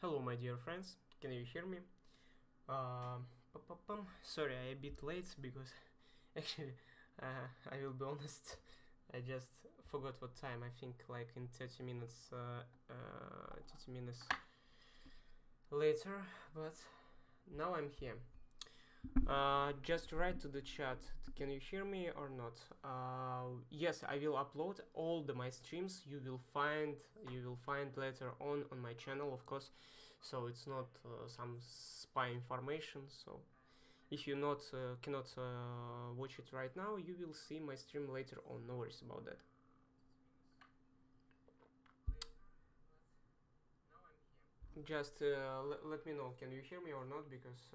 Hello, my dear friends. Can you hear me? Sorry, I'm a bit late because actually, I will be honest, I just forgot what time. I think like in 30 minutes, 30 minutes later, but now I'm here. Just write to the chat. Can you hear me or not? Yes, I will upload all my streams. You will find later on my channel, of course. So it's not some spy information. So if you cannot watch it right now, you will see my stream later on. No worries about that. Just let me know. Can you hear me or not? Because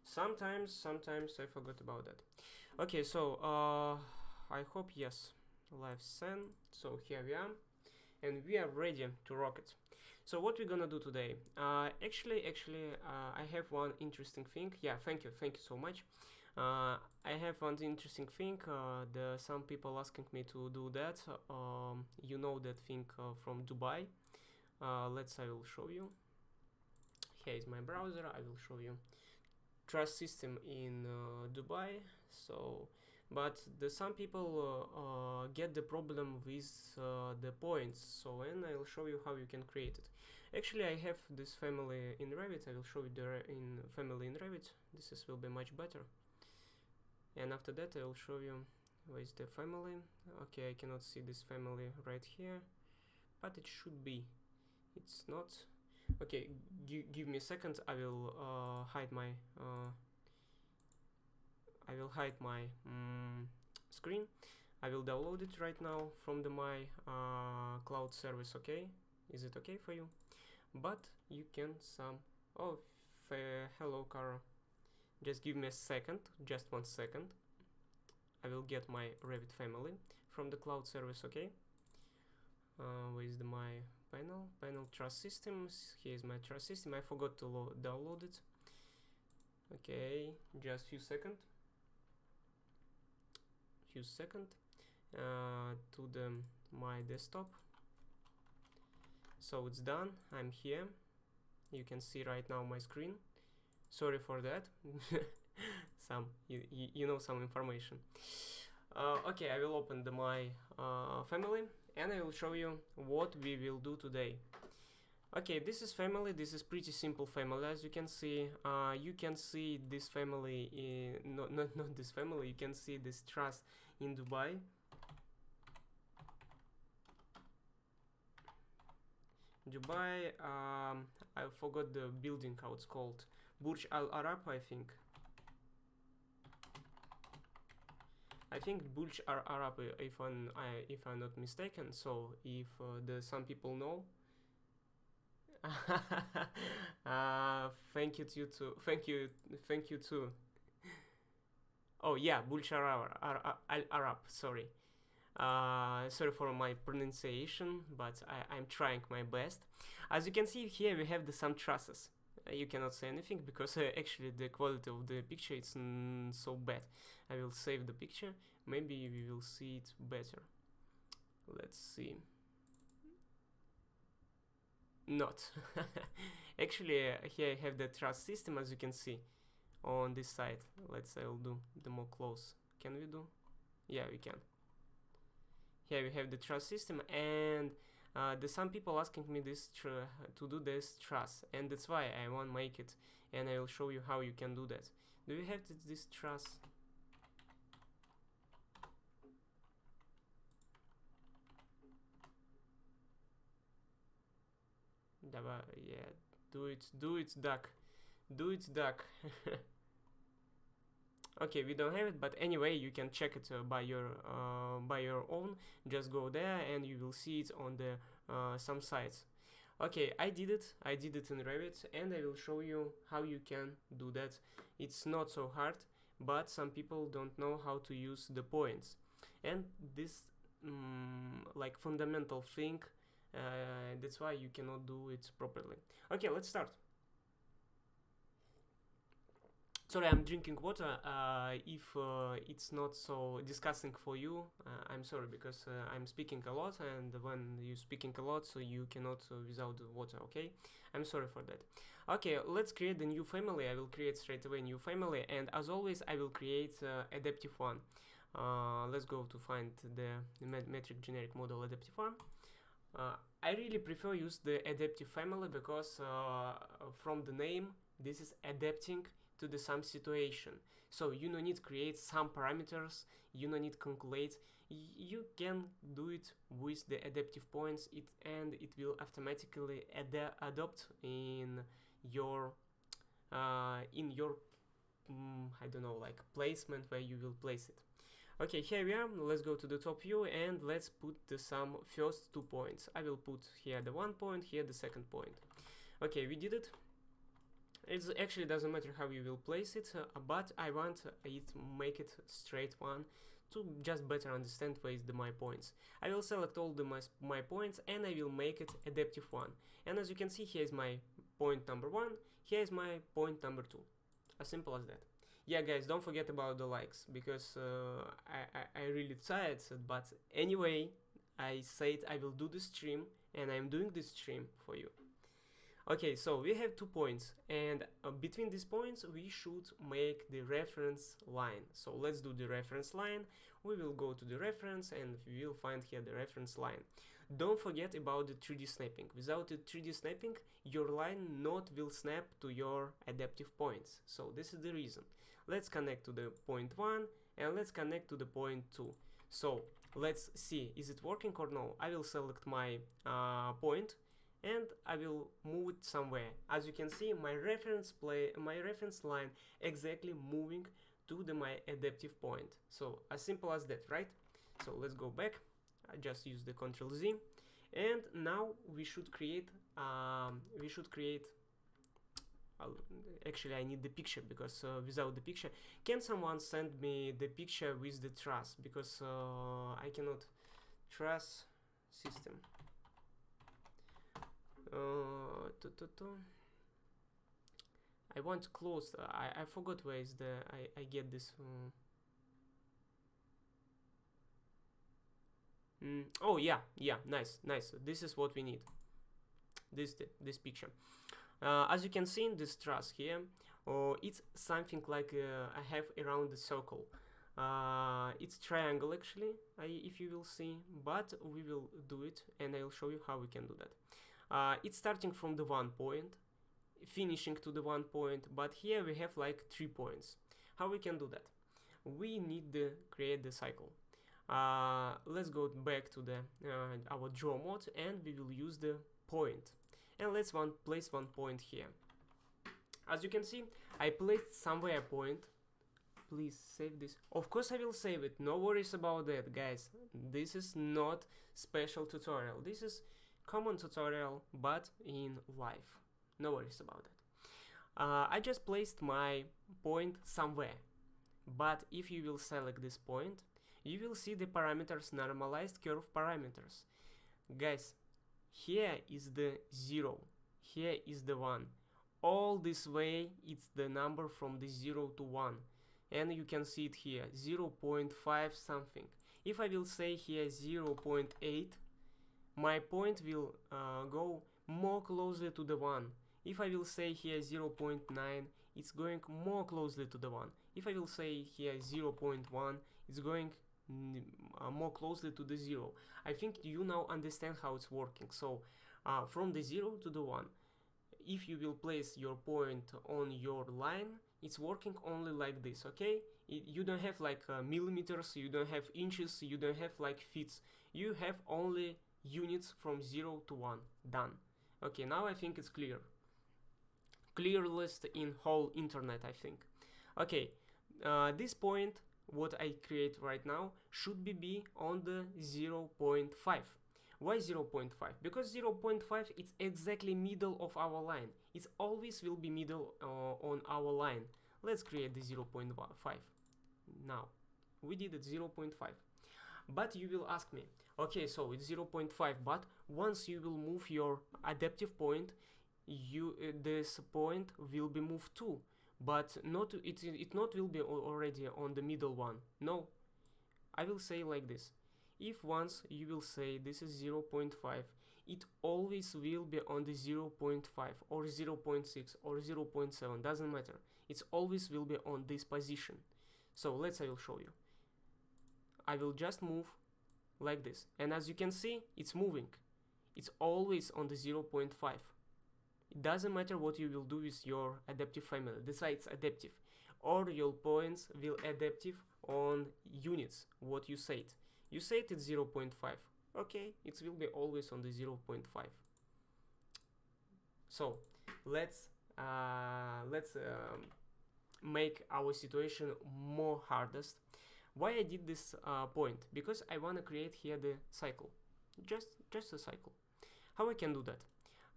sometimes I forgot about that. Okay, so I hope yes, live send. So here we are, and we are ready to rock it. So what we're gonna do today? Actually, I have one interesting thing. Yeah, thank you so much. I have one interesting thing. Some people asking me to do that. You know that thing from Dubai. I will show you. Here is my browser. I will show you. Truss system in Dubai. So but some people get the problem with the points, so and I'll show you how you can create it. Actually, I have this family in Revit. I will show you the family in Revit. This will be much better, and after that I will show you where is the family. Okay, I cannot see this family right here, but it should be. It's not. Okay, give me a second. I will hide my screen. I will download it right now from my cloud service. Okay, is it okay for you? But you can hello Cara. Just give me a second, just 1 second. I will get my Revit family from the cloud service. Okay, with my panel Truss systems. Here is my Truss system. I forgot to download it. Okay, just few seconds to my desktop. So it's done. I'm here. You can see right now my screen. Sorry for that. You know some information. Okay, I will open my family and I will show you what we will do today. Okay, this is family. This is pretty simple family. As you can see this family not this family. You can see this truss in Dubai. I forgot the building how it's called. Burj Al Arab, I think. Burj Al Arab, if I'm not mistaken. So if some people know. Thank you too. Thank you too. Oh yeah, Burj Al Arab. Sorry. Sorry for my pronunciation, but I'm trying my best. As you can see here, we have some trusses. You cannot say anything because actually the quality of the picture is so bad. I will save the picture. Maybe we will see it better. Let's see. Not. Actually, here I have the truss system, as you can see on this side. I'll do the more close. Can we do? Yeah, we can. Here we have the truss system, and some people asking me to do this truss, and that's why I want to make it, and I will show you how you can do that. Do you have this truss? Yeah, do it, duck. Do it, duck. Okay, we don't have it, but anyway, you can check it by your own. Just go there and you will see it on the some sites. Okay, I did it in Revit, and I will show you how you can do that. It's not so hard, but some people don't know how to use the points, and this like fundamental thing. That's why you cannot do it properly. Okay, let's start. Sorry, I'm drinking water. If it's not so disgusting for you, I'm sorry, because I'm speaking a lot, and when you're speaking a lot, so you cannot without water, okay? I'm sorry for that. Okay, let's create a new family. I will create straight away a new family, and as always, I will create adaptive one. Let's go to find the metric generic model adaptive one. I really prefer use the adaptive family because from the name, this is adapting to the some situation. So you don't need to create some parameters, you don't need to calculate, you can do it with the adaptive points, and it will automatically adopt in your I don't know, like placement where you will place it. Okay, here we are. Let's go to the top view and let's put the some first 2 points. I will put here the 1 point, here the second point. Okay, we did it. It actually doesn't matter how you will place it, but I want it make it straight one to just better understand where is my points. I will select all my points and I will make it adaptive one. And as you can see, here is my point number 1, here is my point number 2. As simple as that. Yeah, guys, don't forget about the likes, because I really tired, but anyway, I said I will do the stream, and I'm doing this stream for you. Okay, so we have 2 points, and between these points we should make the reference line. So let's do the reference line. We will go to the reference and we will find here the reference line. Don't forget about the 3D snapping. Without the 3D snapping, your line not will snap to your adaptive points. So this is the reason. Let's connect to the point 1 and let's connect to the point 2. So let's see, is it working or no? I will select my point and I will move it somewhere. As you can see, my reference line exactly moving to my adaptive point. So as simple as that, right? So let's go back. I just use the Ctrl Z, and now we should create actually I need the picture, because without the picture, can someone send me the picture with the truss, because I cannot. Truss system. I want to close. I forgot where is the I get this. Oh yeah, nice. This is what we need. This picture. As you can see in this truss here, it's something like I have around the circle. It's triangle actually, if you will see, but we will do it and I'll show you how we can do that. It's starting from the 1 point, finishing to the 1 point, but here we have like 3 points. How we can do that? We need to create the cycle. Let's go back to the our draw mode and we will use the point. And let's place 1 point here. As you can see, I placed somewhere a point. Please save this. Of course I will save it, no worries about that, guys. This is not special tutorial. This is common tutorial, but in live. No worries about that. I just placed my point somewhere. But if you will select this point, you will see the parameters, normalized curve parameters. Guys, here is the 0, here is the 1. All this way it's the number from the 0 to 1. And you can see it here, 0.5 something. If I will say here 0.8, my point will go more closely to the 1. If I will say here 0.9, it's going more closely to the 1. If I will say here 0.1, it's going more closely to the 0. I think you now understand how it's working. So from the 0 to the 1, if you will place your point on your line, it's working only like this, okay? You don't have like millimeters, you don't have inches, you don't have like feet. You have only units from 0 to 1. Done. Okay, now I think it's clear. Clearest in whole internet, I think. Okay, this point, what I create right now, should be on the 0.5. Why 0.5? Because 0.5 is exactly middle of our line. It always will be middle on our line. Let's create the 0.5. Now, we did it 0.5. But you will ask me, okay, so it's 0.5, but once you will move your adaptive point, this point will be moved too. but not it not will be already on the middle one. No, I will say like this. If once you will say this is 0.5, it always will be on the 0.5 or 0.6 or 0.7, doesn't matter. It always will be on this position. So I will show you. I will just move like this, and as you can see, it's moving. It's always on the 0.5. It doesn't matter what you will do with your adaptive family. That's why it's adaptive. Or your points will adaptive on units, what you said. You said it's 0.5. Okay, it will be always on the 0.5. So let's make our situation more hardest. Why I did this point? Because I want to create here the cycle, just a cycle. How I can do that?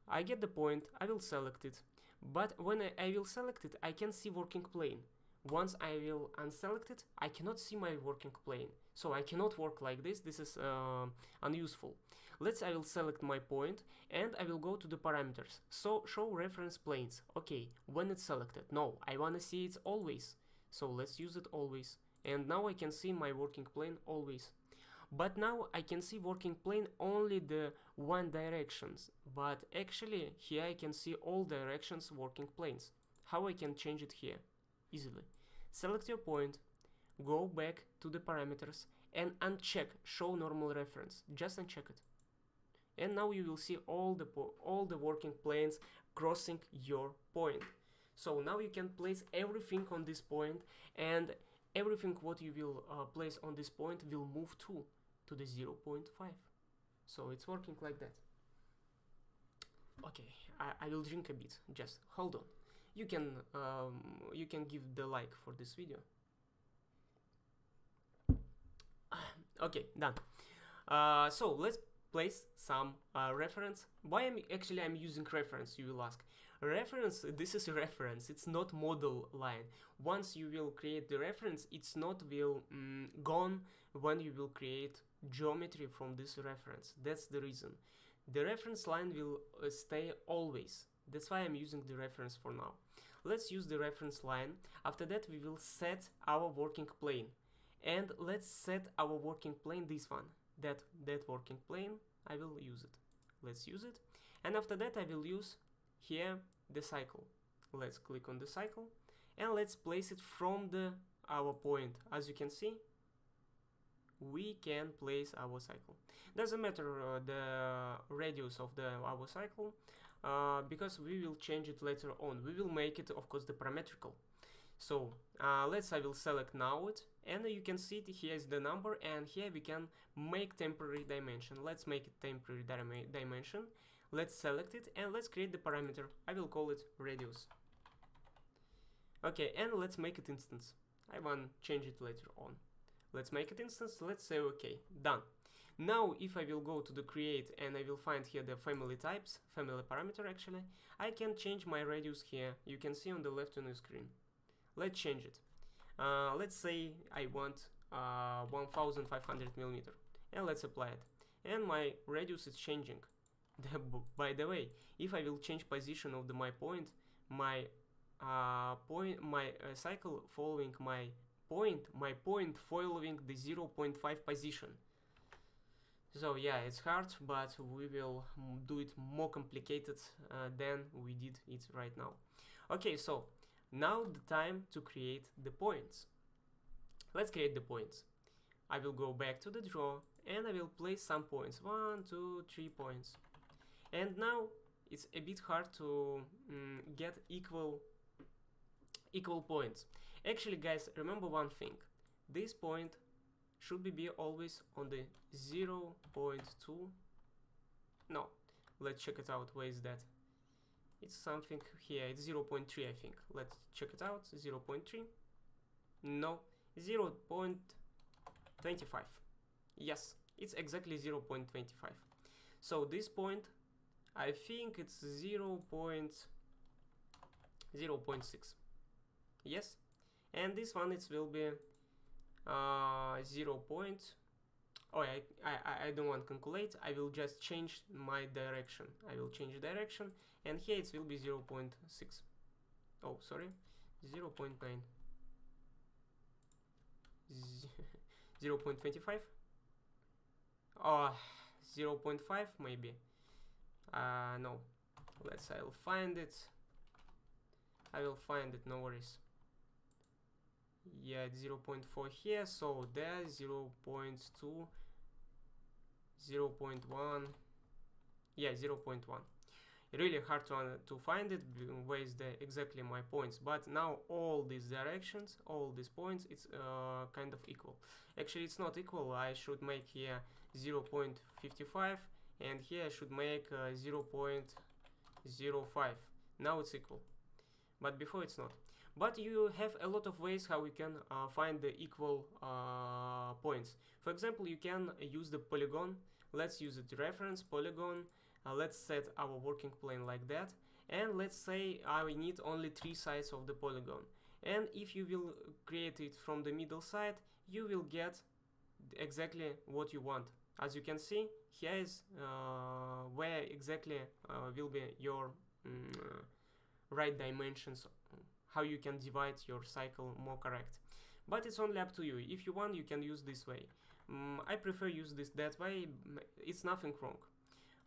I get the point, I will select it, but when I will select it, I can see working plane. Once I will unselect it, I cannot see my working plane, so I cannot work like this. This is unuseful. I will select my point, and I will go to the parameters. So show reference planes. Okay, when it's selected, no, I want to see it always. So let's use it always. And now I can see my working plane always. But now I can see working plane only the one directions, but actually here I can see all directions working planes. How I can change it here? Easily. Select your point, go back to the parameters and uncheck show normal reference. Just uncheck it. And now you will see all the working planes crossing your point. So now you can place everything on this point, and everything what you will place on this point will move to the 0.5. So it's working like that. Okay, I will drink a bit. Just hold on. You can give the like for this video. Okay, done. So let's place some reference. Why I'm using reference, you will ask. Reference, this is a reference, it's not model line. Once you will create the reference, it's not will gone when you will create geometry from this reference. That's the reason. The reference line will stay always. That's why I'm using the reference for now. Let's use the reference line. After that we will set our working plane. And let's set our working plane, this one. That working plane, I will use it. Let's use it. And after that I will use here the cycle. Let's click on the cycle and let's place it from our point. As you can see, we can place our cycle. Doesn't matter the radius of our cycle, because we will change it later on. We will make it, of course, the parametrical. So I will select now it, and you can see it, here is the number, and here we can make temporary dimension. Let's make it temporary dimension. Let's select it and let's create the parameter. I will call it radius. Okay, and let's make it instance. I want to change it later on. Let's make it instance. Let's say okay, done. Now if I will go to the create and I will find here the family types, family parameter actually, I can change my radius here. You can see on the left on the screen. Let's change it. Let's say I want 1500 millimeter, and let's apply it. And my radius is changing. By the way, if I will change position of my point, my cycle following my point following the 0.5 position. So yeah, it's hard, but we will do it more complicated than we did it right now. Okay, so now the time to create the points. Let's create the points. I will go back to the draw and I will place some points. 1, 2, 3 points. And now it's a bit hard to get equal points. Actually, guys, remember one thing. This point should be always on the 0.2. No, let's check it out. Where is that? It's something here. It's 0.3, I think. Let's check it out. 0.3. No, 0.25. Yes, it's exactly 0.25. So this point, I think it's 0.6. Yes, and this one it will be 0. Oh, I don't want to calculate. I will just change my direction. I will change direction, and here it will be 0.6. Oh, sorry, 0.9, 0.25, or 0.5 maybe. No, I'll find it. I will find it, no worries. Yeah, 0.4 here, so there 0.2, 0.1, yeah, 0.1. Really hard to find it, where is exactly my points, but now all these directions, all these points, it's kind of equal. Actually, it's not equal. I should make here 0.55, and here I should make 0.05. Now it's equal, but before it's not. But you have a lot of ways how you can find the equal points. For example, you can use the polygon. Let's use it reference polygon. Let's set our working plane like that, and let's say I need only 3 sides of the polygon, and if you will create it from the middle side, you will get exactly what you want. As you can see, here is where exactly will be your right dimensions, how you can divide your cycle more correct. But it's only up to you. If you want, you can use this way. I prefer use this that way. It's nothing wrong.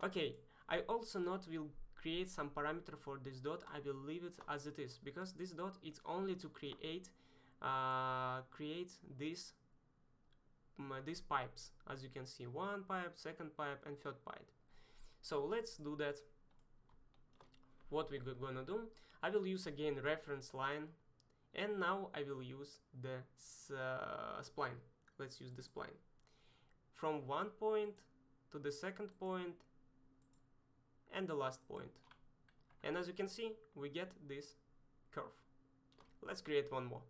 Okay, I also not will create some parameter for this dot. I will leave it as it is, because this dot is only to create these pipes. As you can see, 1 pipe, 2nd pipe, and 3rd pipe. So let's do that. What we're gonna do, I will use again reference line, and now I will use the spline. Let's use the spline from 1 point to the 2nd point and the last point, and as you can see, we get this curve. Let's create one more.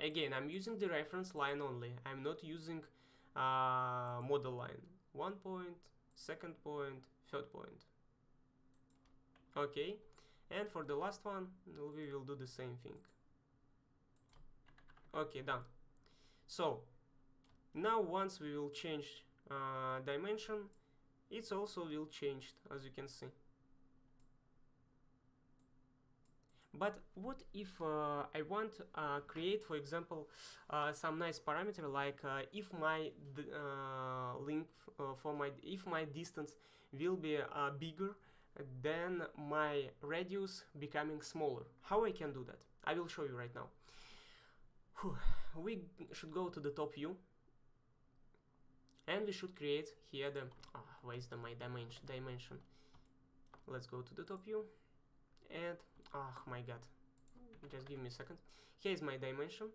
Again, I'm using the reference line only. I'm not using model line. 1 point, 2nd point, 3rd point. Okay, and for the last one, we will do the same thing. Okay, done. So now once we will change dimension, it also will change, as you can see. But what if I want create, for example, some nice parameter, like if my if my distance will be bigger than my radius becoming smaller. How I can do that? I will show you right now. We should go to the top view, and we should create here the where is my dimension. Let's go to the top view, and oh my god, just give me a second. Here is my dimension.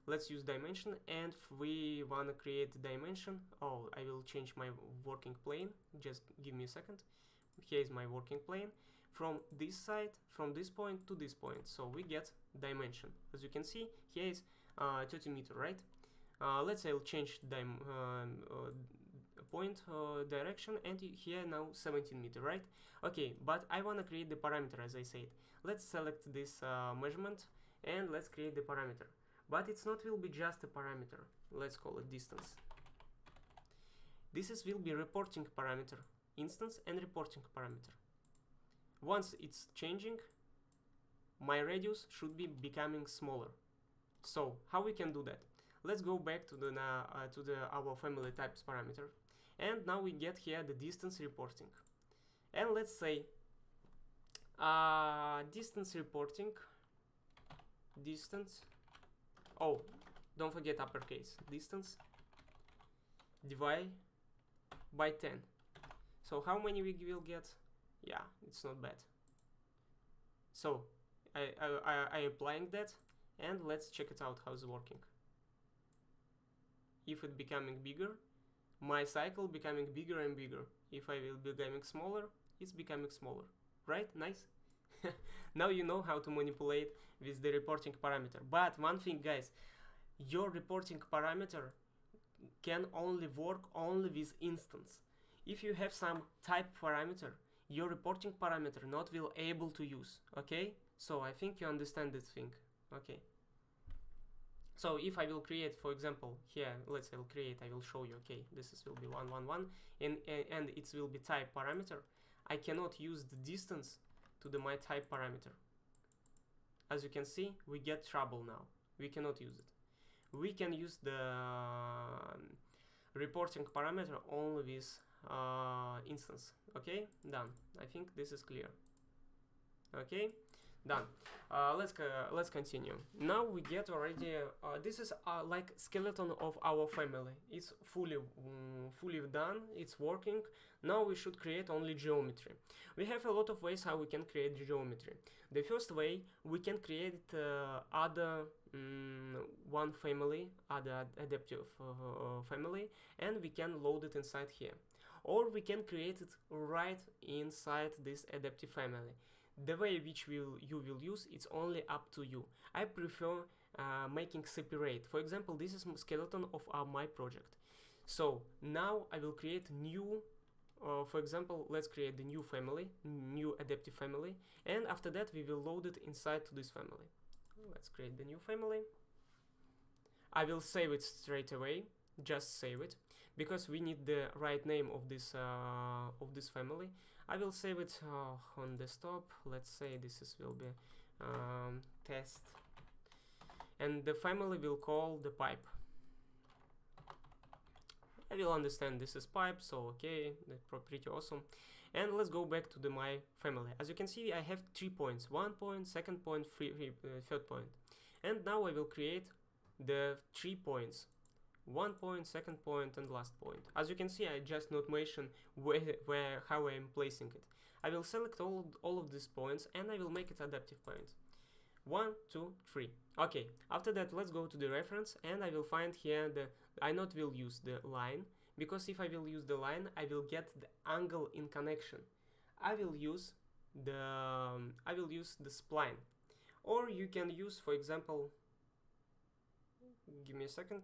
Let's use dimension, and we wanna create dimension. Oh, I will change my working plane. Just give me a second. Here is my working plane from this side, from this point to this point. So we get dimension. As you can see, here is 30 meter, right? Let's say I'll change point direction, and here now 17 meter, right? Okay, but I want to create the parameter, as I said. Let's select this measurement, and let's create the parameter. But it's not will be just a parameter. Let's call it distance. This is will be reporting parameter, instance and reporting parameter. Once it's changing, my radius should be becoming smaller. So how we can do that? Let's go back to the our family types parameter, and now we get here the distance reporting, and let's say distance reporting, distance, oh, don't forget uppercase, distance divide by 10. So how many we will get? Yeah, it's not bad. So I applying that, and let's check it out how's it working. If it becoming bigger, my cycle becoming bigger and bigger. If I will be becoming smaller, it's becoming smaller, right? Nice. Now you know how to manipulate with the reporting parameter. But one thing, guys, your reporting parameter can only work only with instance. If you have some type parameter, your reporting parameter not will able to use. Okay, so I think you understand this thing. Okay, so if I will create, for example, here, let's say I will show you. Okay, this is will be 1 1 1, and it will be type parameter. I cannot use the distance to the my type parameter. as you can see, we get trouble now. We cannot use it. We can use the reporting parameter only with instance. Okay, done. I think this is clear. Okay, done. Let's continue. Now we get already. This is like skeleton of our family. It's fully done. It's working. Now we should create only geometry. We have a lot of ways how we can create geometry. The first way, we can create other one family, other adaptive family, and we can load it inside here. Or we can create it right inside this adaptive family. The way which you will use, it's only up to you. I prefer making separate. For example, this is skeleton of my project. So now I will create new, for example, let's create the new family, new adaptive family, and after that we will load it inside to this family. Let's create the new family. I will save it straight away, just save it, because we need the right name of this family. I will save it on desktop. Let's say this will be test, and the family will call the pipe. I will understand this is pipe, so okay, that's pretty awesome. And let's go back to my family. As you can see, I have 3 points: 1 point, 2nd point, third point. And now I will create the 3 points: 1 point, 2nd point, and last point. As you can see, I just not mention how I am placing it. I will select all of these points and I will make it adaptive points. 1, 2, 3. Okay, after that let's go to the reference, and I will find here I not will use the line, because if I will use the line, I will get the angle in connection. I will use the spline, or you can use, for example, give me a second.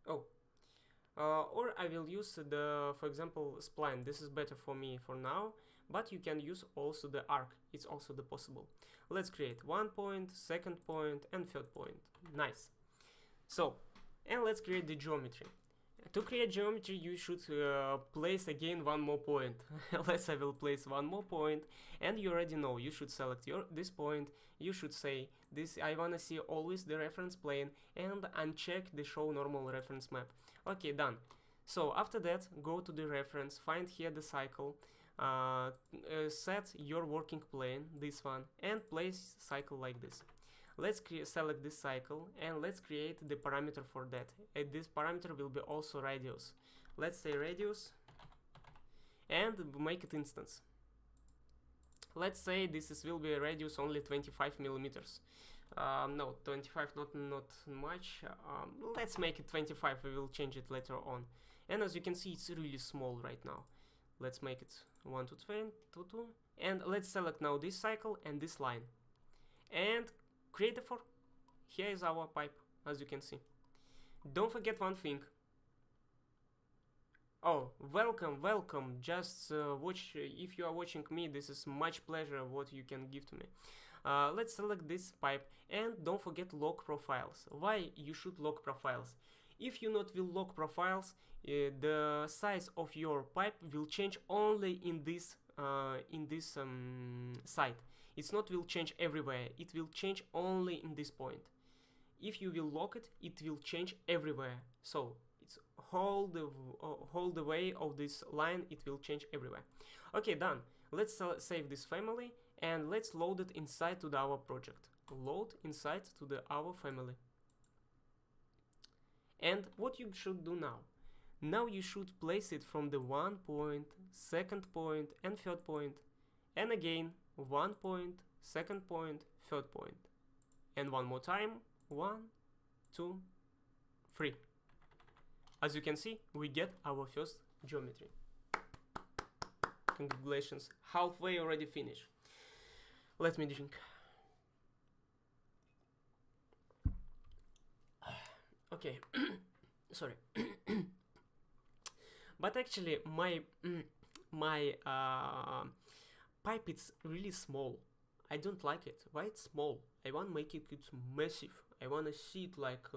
Or I will use for example, spline. This is better for me for now, but you can use also the arc. It's also the possible. Let's create 1 point, 2nd point, and 3rd point. Nice. So, and let's create the geometry. To create geometry, you should place again 1 more point. I will place 1 more point, and you already know you should select this point. You should say this. I wanna see always the reference plane, and uncheck the show normal reference map. Okay, done. So after that, go to the reference, find here the cycle, set your working plane, this one, and place cycle like this. Let's select this cycle, and let's create the parameter for that. And this parameter will be also radius. Let's say radius, and make it instance. Let's say will be radius only 25 millimeters. No, 25 not much. Let's make it 25. We will change it later on. And as you can see, it's really small right now. Let's make it 1 to 2, and let's select now this cycle and this line, and create the for. Here is our pipe, as you can see. Don't forget one thing. Oh, welcome. Just watch. If you are watching me, this is much pleasure what you can give to me. Let's select this pipe, and don't forget lock profiles. Why you should lock profiles? If you not will lock profiles, the size of your pipe will change only in this site. It's not will change everywhere. It will change only in this point. If you will lock it, it will change everywhere. So it's whole the way of this line. It will change everywhere. Okay, done. Let's save this family, and let's load it inside to our project. Load inside to our family. And what you should do now? Now you should place it from the 1 point, 2nd point, and 3rd point, and again 1 point, 2nd point, 3rd point, and one more time, 1, 2, 3. As you can see, we get our first geometry. Congratulations, halfway already finished. Let me drink. Okay, sorry. But actually, my pipe is really small. I don't like it. Why it's small? I want to make it massive. I want to see it like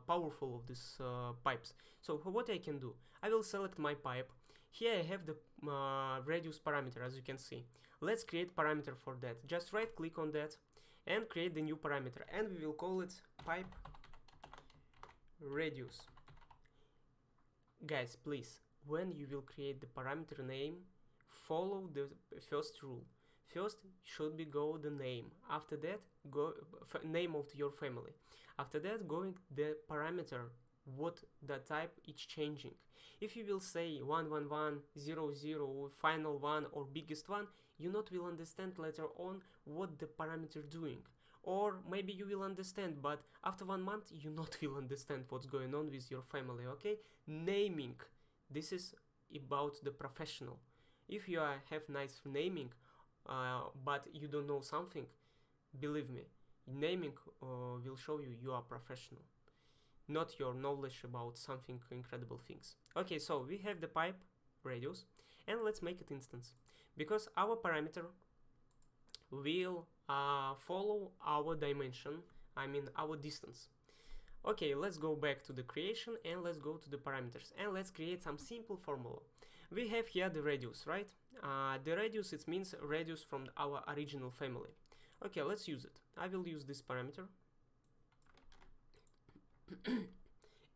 powerful of these pipes. So what I can do? I will select my pipe. Here I have the radius parameter, as you can see. Let's create parameter for that. Just right click on that and create the new parameter, and we will call it pipe radius. Guys, please, when you will create the parameter name, follow the first rule. First should be go the name. After that, go name of your family. After that, going the parameter, what the type is changing. If you will say 11100 final one or biggest one, you not will understand later on what the parameter doing. Or maybe you will understand, but after 1 month you not will understand what's going on with your family. Okay, naming, this is about the professional. If you have nice naming, but you don't know something, believe me, naming will show you are professional, not your knowledge about something incredible things. Okay, so we have the pipe radius, and let's make it instance, because our parameter will follow our dimension, I mean our distance. Okay, let's go back to the creation and let's go to the parameters, and let's create some simple formula. We have here the radius, right? The radius, it means radius from our original family. Okay, let's use it. I will use this parameter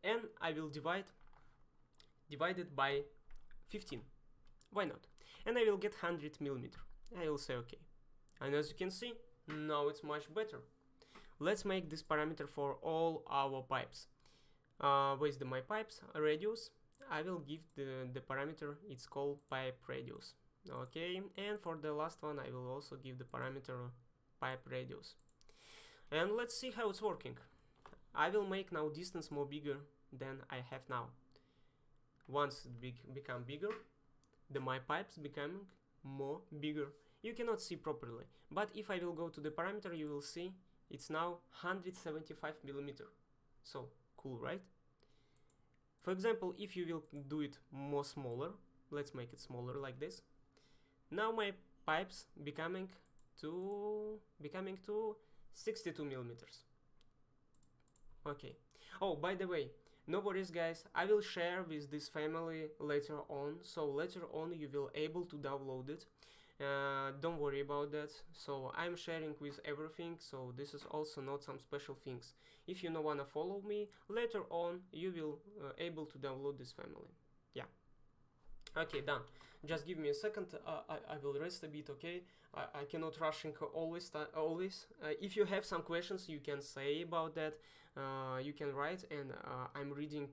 and I will divide it by 15. Why not? And I will get 100 millimeter. I will say okay. And as you can see, now it's much better. Let's make this parameter for all our pipes. With my pipes radius, I will give the parameter, it's called pipe radius. Okay, and for the last one I will also give the parameter pipe radius. And let's see how it's working. I will make now distance more bigger than I have now. Once it become bigger, my pipes becoming more bigger. You cannot see properly, but if I will go to the parameter, you will see it's now 175 millimeter. So cool, right? For example, if you will do it more smaller, let's make it smaller like this. Now my pipes becoming to 62 millimeters. Okay. Oh, by the way, no worries guys, I will share with this family later on, so later on you will able to download it. Don't worry about that. So I'm sharing with everything, so this is also not some special things. If you don't wanna follow me, later on you will able to download this family. Yeah. Okay, done. Just give me a second. I will rest a bit. Okay. I cannot rushing always. If you have some questions, you can say about that. You can write, and I'm reading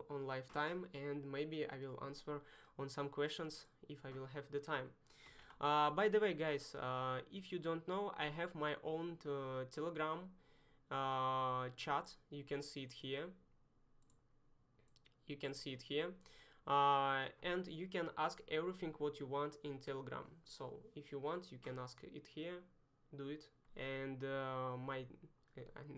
on live time, and maybe I will answer on some questions if I will have the time. By the way, guys, if you don't know, I have my own Telegram chat. You can see it here. And you can ask everything what you want in Telegram. So if you want, you can ask it here, do it. And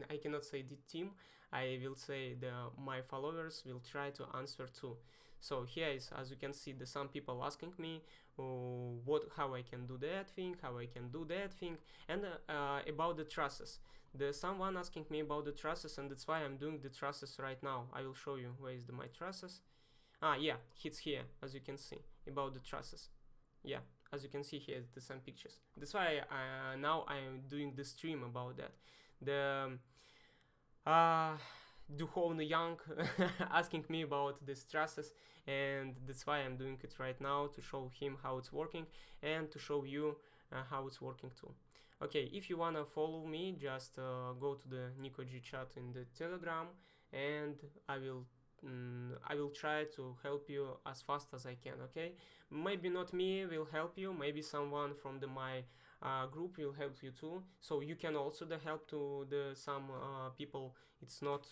I cannot say the team, I will say my followers will try to answer too. So here is, as you can see, some people asking me how I can do that thing, and about the trusses. Someone asking me about the trusses, and that's why I'm doing the trusses right now. I will show you where is my trusses. Yeah, it's here, as you can see, about the trusses. Yeah, as you can see here, the same pictures. That's why now I'm doing the stream about that. Duhovno Young asking me about these trusses, and that's why I'm doing it right now, to show him how it's working and to show you how it's working too. Okay, if you wanna follow me, just go to the Nico G chat in the Telegram, and I will try to help you as fast as I can. Okay, maybe not me will help you, maybe someone from my group will help you too, so you can also help to some people. It's not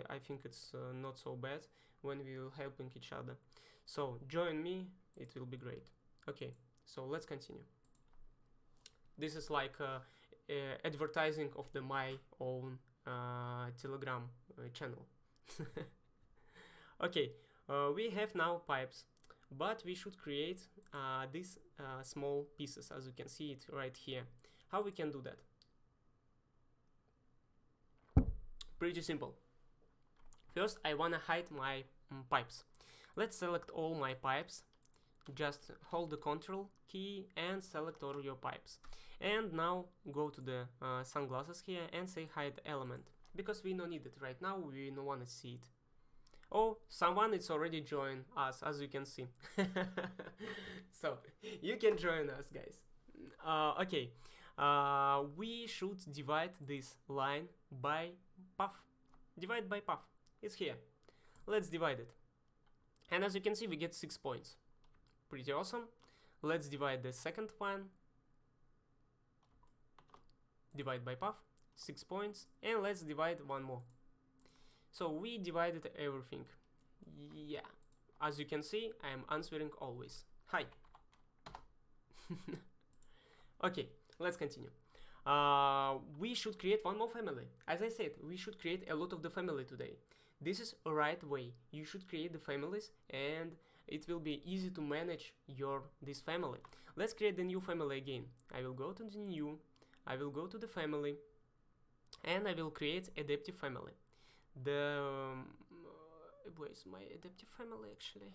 I think it's not so bad when we will helping each other, so join me, it will be great. Okay, so let's continue. This is like advertising of my own Telegram channel. Okay, we have now pipes, but we should create these small pieces, as you can see it right here. How we can do that? Pretty simple. First, I wanna hide my pipes. Let's select all my pipes. Just hold the Control key and select all your pipes. And now go to the sunglasses here and say hide element, because we don't need it right now, we don't want to see it. Oh, someone is already joined us, as you can see. So you can join us, guys. Okay, we should divide this line by path. Divide by path. It's here. Let's divide it. And as you can see, we get 6 points. Pretty awesome. Let's divide the second one. Divide by path. 6 points. And let's divide one more. So we divided everything. Yeah. As you can see, I am answering always. Hi. Okay, let's continue. We should create one more family. As I said, we should create a lot of the family today. This is a right way. You should create the families and it will be easy to manage this family. Let's create the new family again. I will go to the new, I will go to the family, and I will create adaptive family. Where's my adaptive family actually?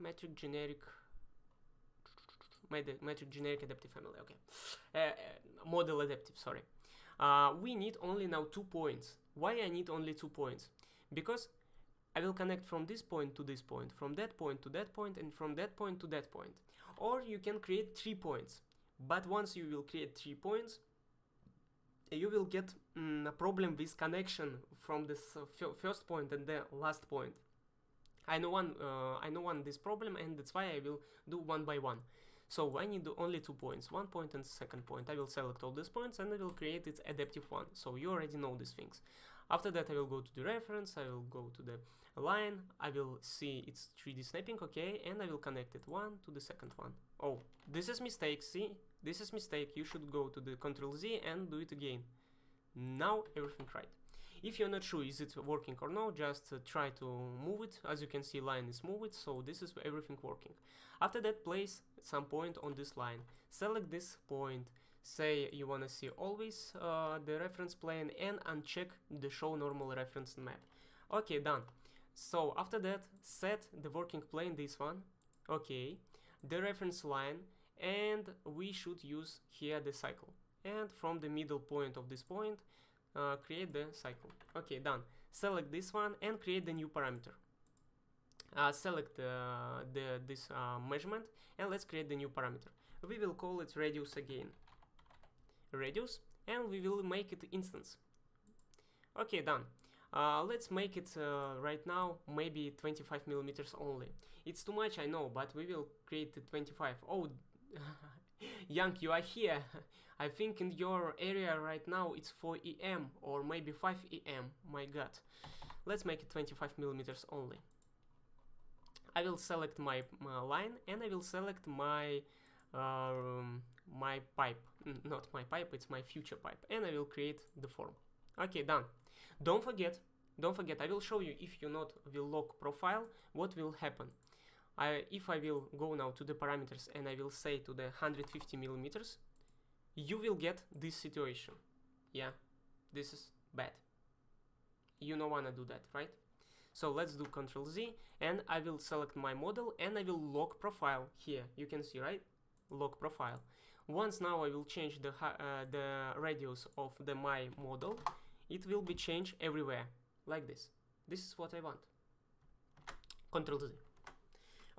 Metric generic adaptive family. Okay, model adaptive. Sorry. We need only now 2 points. Why I need only 2 points? Because I will connect from this point to this point, from that point to that point, and from that point to that point. Or you can create 3 points. But once you will create 3 points, you will get a problem with connection from this first point and the last point. I know this problem, and that's why I will do one by one. So I need only 2 points, 1 point and second point. I will select all these points and I will create its adaptive one. So you already know these things. After that I will go to the reference, I will go to the line, I will see its 3D snapping, okay, and I will connect it one to the second one. Oh, this is mistake, see? This is mistake, you should go to the Ctrl Z and do it again. Now everything right. If you're not sure is it working or not, just try to move it. As you can see, line is moved, so this is everything working. After that, place some point on this line. Select this point, say you wanna see always the reference plane, and uncheck the show normal reference map. Okay, done. So after that, set the working plane, this one, okay, the reference line, and we should use here the cycle. And from the middle point of this point, create the cycle. Okay, done. Select this one and create the new parameter. Select this measurement and let's create the new parameter. We will call it radius again. Radius, and we will make it instance. Okay, done. Let's make it right now maybe 25 millimeters only. It's too much, I know, but we will create the 25. Oh, Young, you are here. I think in your area right now it's 4 EM or maybe 5 EM. My god. Let's make it 25 millimeters only. I will select my line and I will select my my pipe. Not my pipe, it's my future pipe. And I will create the form. Okay, done. Don't forget, I will show you if you not will lock profile, what will happen. If I will go now to the parameters and I will say to the 150 millimeters, you will get this situation. Yeah, this is bad. You don't wanna do that, right? So let's do Ctrl Z and I will select my model and I will lock profile here. You can see, right? Lock profile. Once now I will change the radius of my model, it will be changed everywhere, like this. This is what I want. Ctrl Z.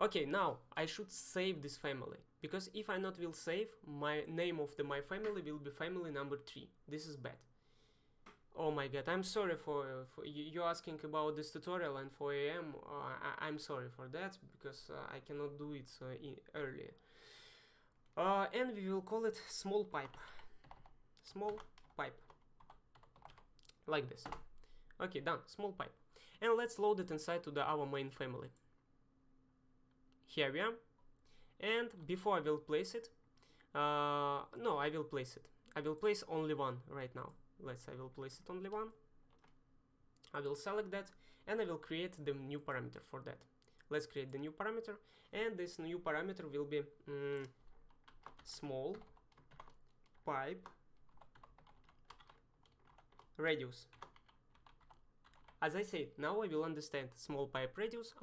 Okay, now I should save this family, because if I not will save, my name of my family will be family number 3. This is bad. Oh my god, I'm sorry for you asking about this tutorial and 4 AM. I'm sorry for that, because I cannot do it earlier. And we will call it small pipe. Small pipe. Like this. Okay, done. Small pipe. And let's load it inside to our main family. Here we are. And before I will place it, no, I will place it. I will place only one right now. I will place it only one. I will select that and I will create the new parameter for that. Let's create the new parameter, and this new parameter will be small pipe radius. as I said, now I will understand small pipe radius.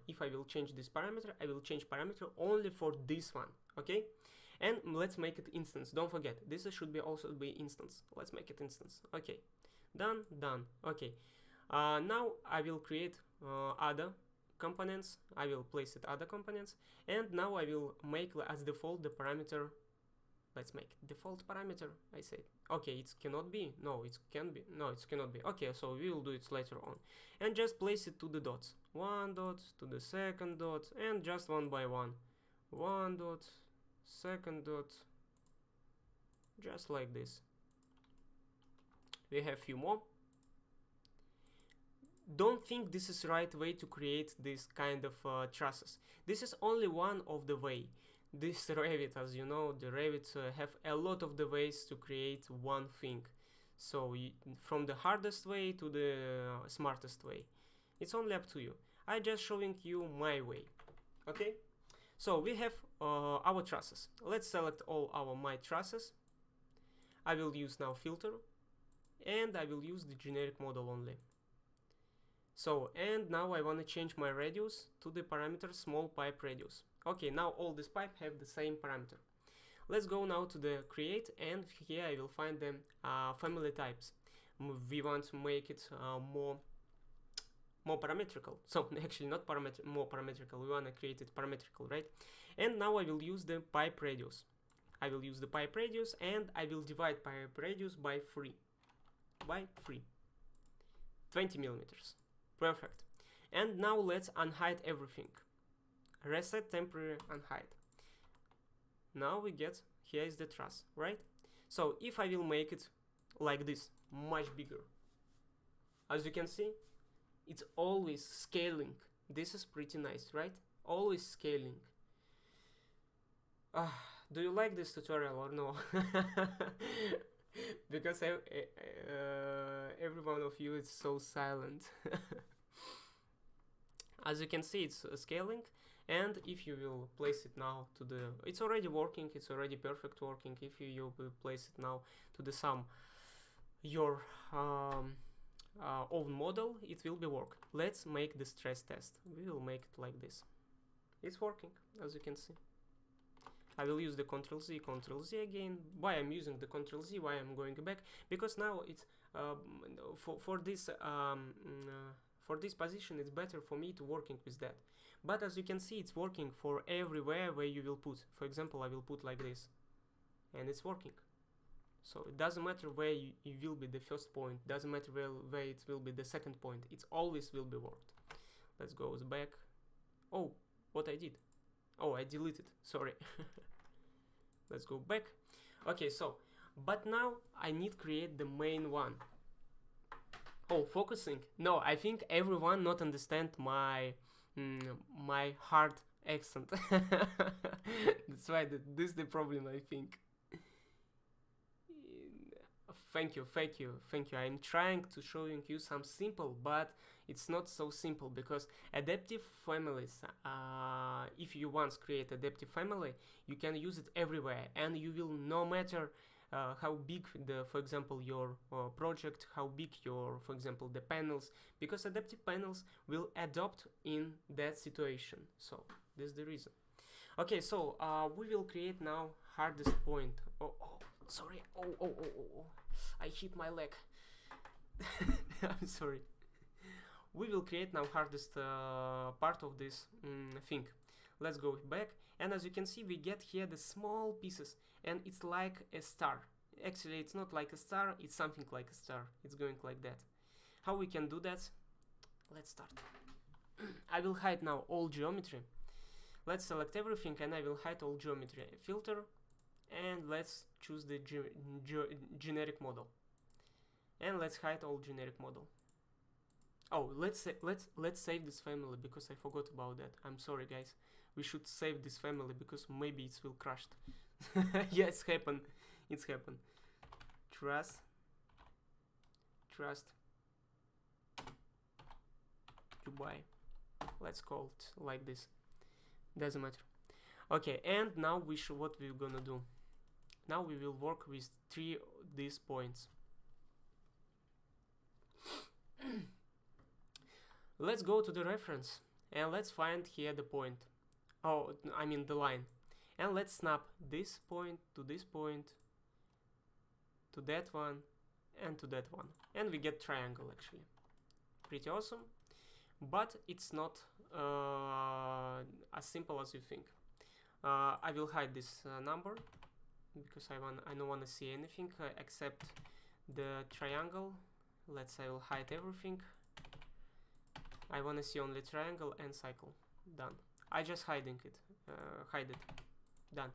If I will change this parameter, I will change parameter only for this one, okay? And let's make it instance. Don't forget, this should be also be instance. Let's make it instance. Okay, done. Okay, now I will create other components. I will place it other components, and now I will make as default the parameter. Let's make default parameter. I said, okay, it cannot be. No, it can be. No, it cannot be. Okay, so we will do it later on, and just place it to the dots. One dot to the second dot, and just one by one. One dot, second dot, just like this. We have few more. Don't think this is the right way to create this kind of trusses. This is only one of the way. This Revit, as you know, the Revit have a lot of the ways to create one thing. So from the hardest way to the smartest way, it's only up to you. I just showing you my way. Okay, so we have our trusses. Let's select all my trusses. I will use now filter, and I will use the generic model only. So, and now I want to change my radius to the parameter small pipe radius. Okay, now all this pipe have the same parameter. Let's go now to the create, and here I will find the family types. We want to make it more parametrical. So actually not more parametrical, we want to create it parametrical, right? And now I will use the pipe radius. I will use the pipe radius, and I will divide pipe radius by 3. 20 millimeters. Perfect. And now let's unhide everything. Reset temporary unhide. Now we get, here is the truss, right? So if I will make it like this, much bigger, as you can see, it's always scaling. This is pretty nice, right? Always scaling. Do you like this tutorial or no? Because every one of you is so silent. As you can see, it's scaling, and if you will place it now to the, it's already working, it's already perfect working. If you will place it now to the your own model, it will be work. Let's make the stress test. We will make it like this. It's working, as you can see. I will use the Ctrl Z again. Why I'm using the Ctrl Z? Why I'm going back? Because now it's for this position, it's better for me to working with that. But as you can see, it's working for everywhere where you will put. For example, I will put like this, and it's working. So it doesn't matter where you will be the first point. Doesn't matter where it will be the second point. It always will be worked. Let's go back. Oh, what I did? Oh, I deleted. Sorry. Let's go back. Okay, so, but now I need create the main one. Oh, focusing. No, I think everyone not understand my my hard accent. That's why this is the problem, I think. Thank you. I'm trying to showing you some simple, but it's not so simple, because adaptive families, if you once create adaptive family, you can use it everywhere, and you will, no matter how big for example your project, how big your, for example, the panels, because adaptive panels will adapt in that situation. So this is the reason. Okay, so we will create now hardest point. Sorry. Oh, I hit my leg. I'm sorry. We will create now hardest part of this thing. Let's go back, and as you can see, we get here the small pieces, and it's like a star. Actually, it's not like a star, it's something like a star. It's going like that. How we can do that? Let's start. I will hide now all geometry. Let's select everything, and I will hide all geometry. Filter, and let's choose the generic model, and let's hide all generic model. Oh, let's save this family, because I forgot about that. I'm sorry, guys. We should save this family, because maybe it will crash. Yeah, it's happened. Truss, Dubai. Let's call it like this. Doesn't matter. Okay, and now what we're gonna do? Now we will work with 3 these points. Let's go to the reference and let's find here the point. Oh, I mean the line. And let's snap this point, to that one, and to that one. And we get triangle actually. Pretty awesome. But it's not as simple as you think. I will hide this number because I don't want to see anything except the triangle. I will hide everything. I want to see only triangle and cycle. Done. I just hiding it. Hide it. Done.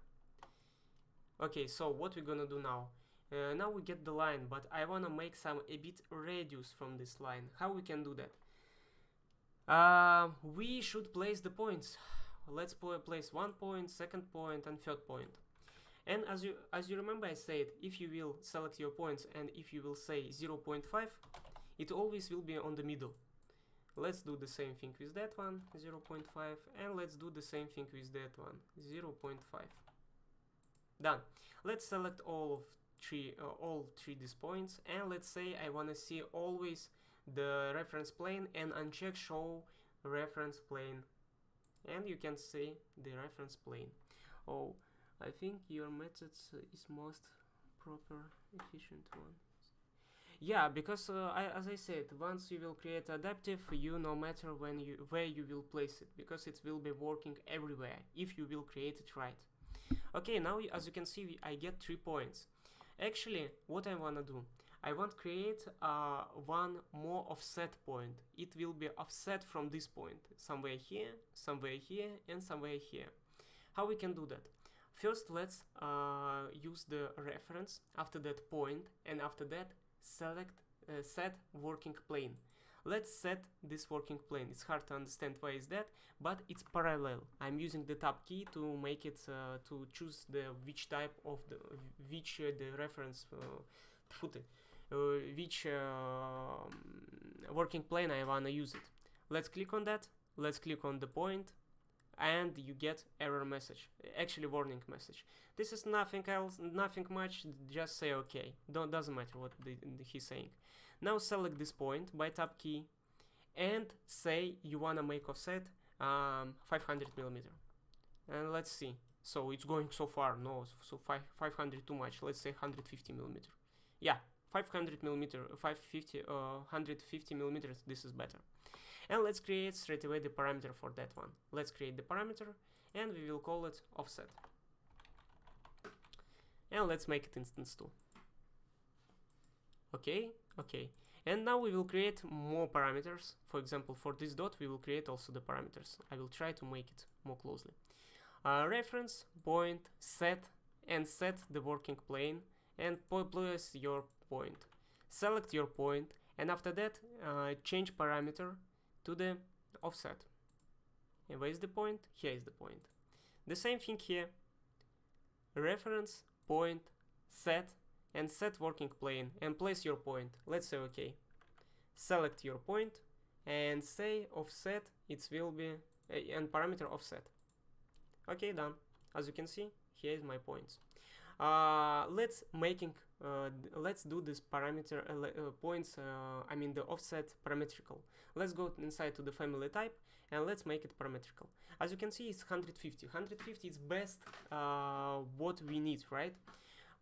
Okay, so what we're gonna do now? Now we get the line, but I wanna make a bit radius from this line. How we can do that? We should place the points. Let's place 1 point, 2nd point, and 3rd point. And as you remember, I said if you will select your points and if you will say 0.5, it always will be on the middle. Let's do the same thing with that one, 0.5, and let's do the same thing with that one, 0.5. Done. Let's select all three these points, and let's say I want to see always the reference plane and uncheck show reference plane, and you can see the reference plane. Oh, I think your method is most proper, efficient one. Yeah, because as I said, once you will create adaptive, no matter where you will place it, because it will be working everywhere if you will create it right. Okay, now as you can see, I get 3 points. Actually, what I want to do, I want to create one more offset point. It will be offset from this point, somewhere here, and somewhere here. How we can do that? First, let's use the reference, after that point, and after that set working plane. Let's set this working plane. It's hard to understand why is that, but it's parallel. I'm using the tab key to make it to choose which type of the reference which working plane I wanna use it. Let's click on that. Let's click on the point, and you get error message, actually warning message. This is nothing else, nothing much, just say okay. Doesn't matter what he's saying. Now select this point by tab key and say you wanna make offset 500 millimeter. And let's see. So it's going so far. No, so 500 too much. Let's say 150 millimeter. Yeah, 500 millimeter, 150 millimeters. This is better. And let's create straight away the parameter for that one. Let's create the parameter and we will call it offset. And let's make it instance 2. Okay. And now we will create more parameters. For example, for this dot, we will create also the parameters. I will try to make it more closely. Reference, point, set, and set the working plane, and place your point. Select your point, and after that, change parameter to the offset. And where is the point? Here is the point. The same thing here. Reference, point, set, and set working plane, and place your point. Let's say okay. Select your point and say offset. It will be and parameter offset. Okay, done. As you can see, here is my points. Let's do this parameter points. I mean the offset parametrical. Let's go inside to the family type and let's make it parametrical. As you can see, it's 150. 150 is best what we need, right?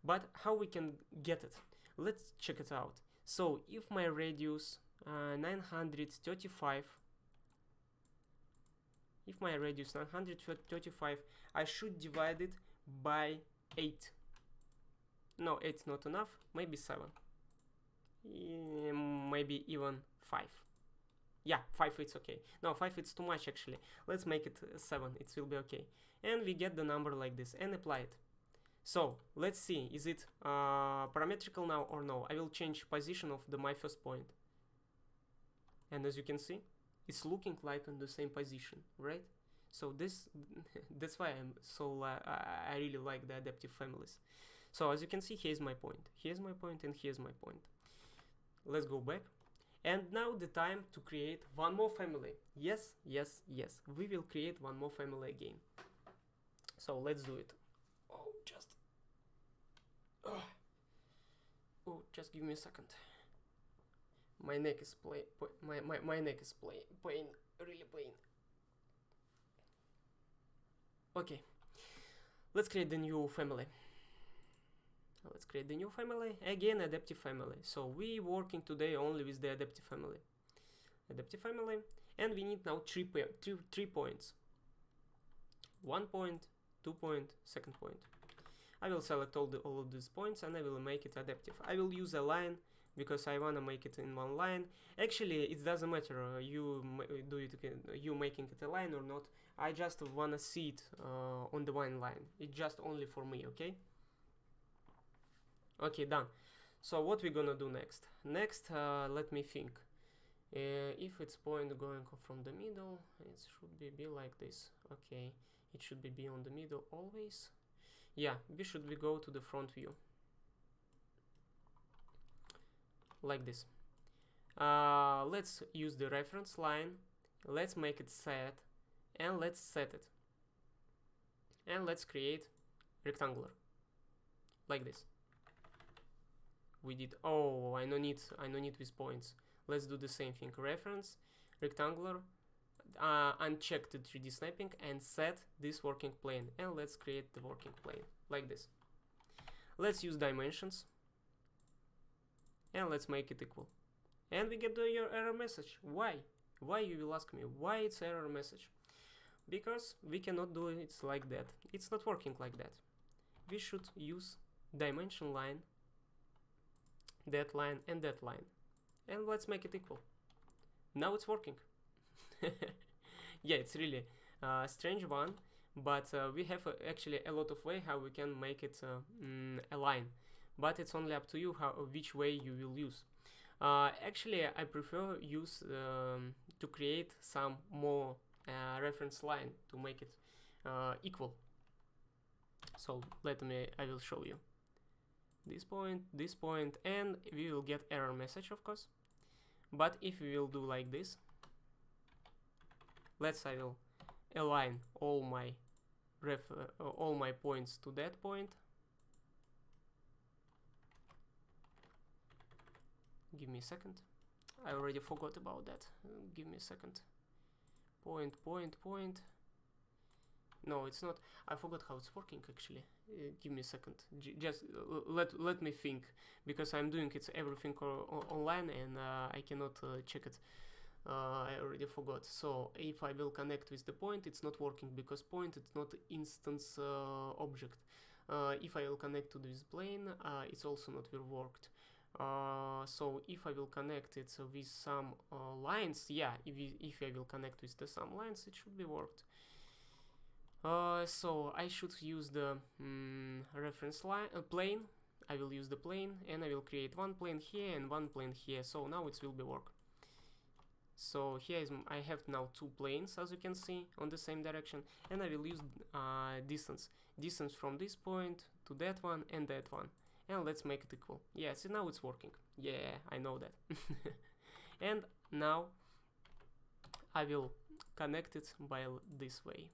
But how we can get it? Let's check it out. So if my radius 935, I should divide it by 8. No, 8 is not enough. Maybe 7. Maybe even 5. Yeah, 5 it's okay. No, 5 it's too much actually. Let's make it 7. It will be okay. And we get the number like this and apply it. So let's see, is it parametrical now or no? I will change position of my first point. And as you can see, it's looking like on the same position, right? So that's why I really like the adaptive families. So as you can see, here's my point, and here's my point. Let's go back. And now the time to create one more family. Yes, we will create one more family again. So let's do it. Just give me a second. My neck is my neck is pain, really pain. Okay, let's create the new family. Let's create the new family, again adaptive family. So we working today only with the adaptive family. And we need now three points. 1 point, 2 point, second point. I will select all of these points and I will make it adaptive. I will use a line because I wanna make it in one line. Actually, it doesn't matter you making it a line or not. I just wanna see it on the one line. It's just only for me, okay? Okay, done. So what we're gonna do next? Next, let me think. If it's point going from the middle, it should be like this. Okay, it should be on the middle always. Yeah, we should go to the front view like this. Let's use the reference line. Let's make it set, and let's set it, and let's create rectangular like this. We did. Oh, I don't need these points. Let's do the same thing. Reference, rectangular, uncheck the 3D snapping and set this working plane. And let's create the working plane like this. Let's use dimensions and let's make it equal. And we get your error message. Why? Why, you will ask me? Why it's error message? Because we cannot do it like that. It's not working like that. We should use dimension line, that line and that line. And let's make it equal. Now it's working. Yeah, it's really a strange one, but we have actually a lot of way how we can make it a line. But it's only up to you which way you will use. Actually, I prefer use to create some more reference line to make it equal. So I will show you this point, and we will get error message, of course. But if we will do like this, I will align all my points to that point. Give me a second. I already forgot about that. Give me a second. Point. No, it's not. I forgot how it's working actually. Give me a second. Just let me think, because I'm doing everything online and I cannot check it. I already forgot. So if I will connect with the point, it's not working because point it's not instance object. If I will connect to this plane, it's also not will worked. So if I will connect it with some lines, yeah, if I will connect with some lines, it should be worked. So I should use the reference line plane. I will use the plane and I will create one plane here and one plane here. So now it will be work. So here I have now two planes, as you can see, on the same direction, and I will use distance from this point to that one and that one, and let's make it equal. Yeah, see, now it's working. Yeah, I know that. And now I will connect it by this way.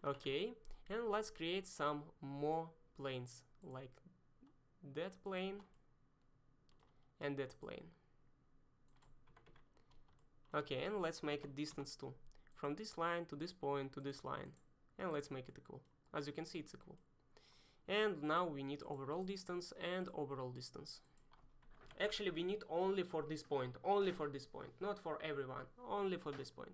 Okay, and let's create some more planes, like that plane and that plane. Okay, and let's make a distance too, from this line to this point to this line, and let's make it equal. As you can see, it's equal. And now we need overall distance and overall distance. Actually, we need only for this point, not for everyone, only for this point.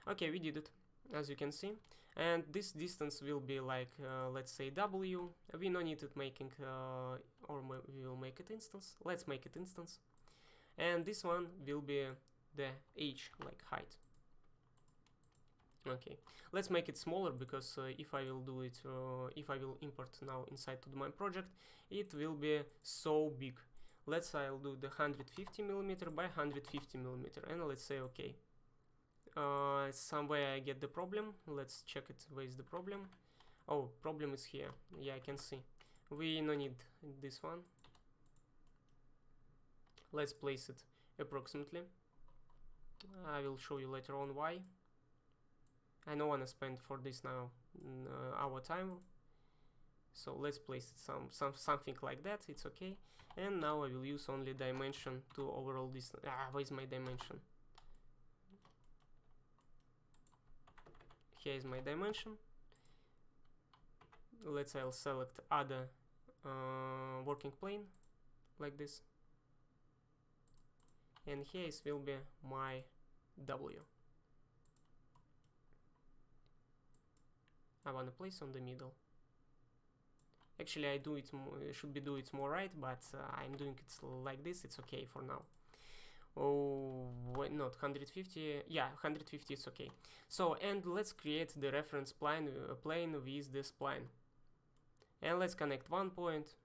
Okay, we did it, as you can see. And this distance will be like, let's say W. We don't need it making, or we will make it instance. Let's make it instance. And this one will be the H, like height. Okay, let's make it smaller, because if I will do it, if I will import now inside to my project, it will be so big. I'll do the 150mm by 150mm, and let's say okay. Somewhere I get the problem. Let's check it. Where is the problem? Oh, problem is here. Yeah, I can see. We don't need this one. Let's place it approximately. I will show you later on why. I don't want to spend for this now our time. So let's place it something like that. It's okay. And now I will use only dimension to overall distance. Where's my dimension? Here is my dimension. I'll select other working plane like this, and here is will be my W. I want to place on the middle. Actually, I do it should be do it more right, but I'm doing it like this. It's okay for now. Oh, wait, not 150. Yeah, 150 is okay. So, and let's create the reference plane with this spline. And let's connect one point